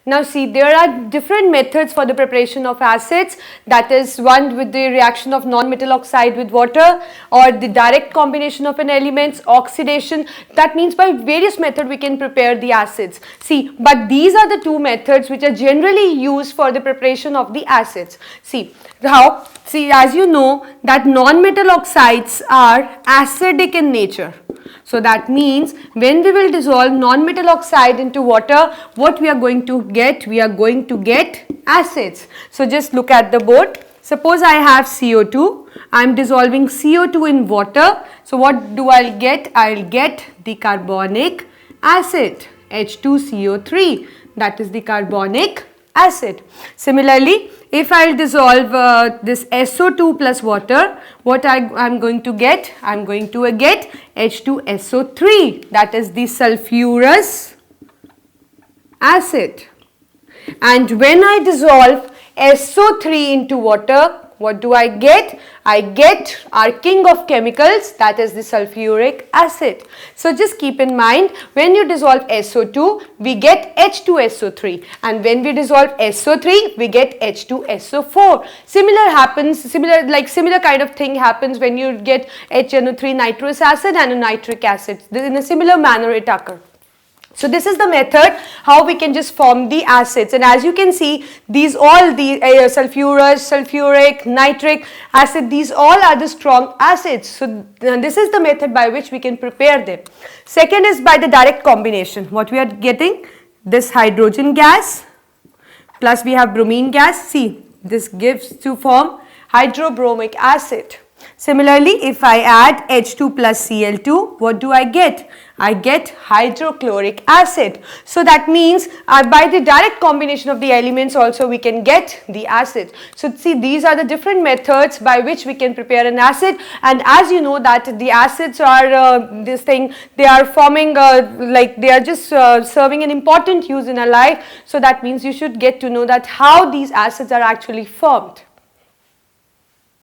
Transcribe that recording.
Now see, there are different methods for the preparation of acids. That is one with the reaction of non-metal oxide with water, or the direct combination of an elements, oxidation. That means by various methods we can prepare the acids. See, but these are the two methods which are generally used for the preparation of the acids. See how? See, as you know that non-metal oxides are acidic in nature. So that means when we will dissolve non-metal oxide into water, what we are going to get? We are going to get acids. So just look at the board. Suppose I have CO2. I am dissolving CO2 in water. So what do I get? I will get the carbonic acid, H2CO3. That is the carbonic acid. Similarly, if I will dissolve this SO2 plus water, what I am going to get? I am going to get H2SO3, that is the sulfurous acid. And when I dissolve SO3 into water, what do I get? I get our king of chemicals, that is the sulfuric acid. So just keep in mind, when you dissolve SO2, we get H2SO3, and when we dissolve SO3, we get H2SO4. Similar kind of thing happens when you get HNO3 nitrous acid and a nitric acid. In a similar manner it occurs. So this is the method how we can just form the acids, and as you can see, these all the sulfurous, sulfuric, nitric acid, these all are the strong acids. So this is the method by which we can prepare them. Second is by the direct combination. What we are getting? This hydrogen gas plus we have bromine gas. See, this gives to form hydrobromic acid. Similarly, if I add H2 plus Cl2, what do I get? I get hydrochloric acid. So that means by the direct combination of the elements also we can get the acid. So see, these are the different methods by which we can prepare an acid, and as you know that the acids are they are forming they are just serving an important use in our life. So that means you should get to know that how these acids are actually formed.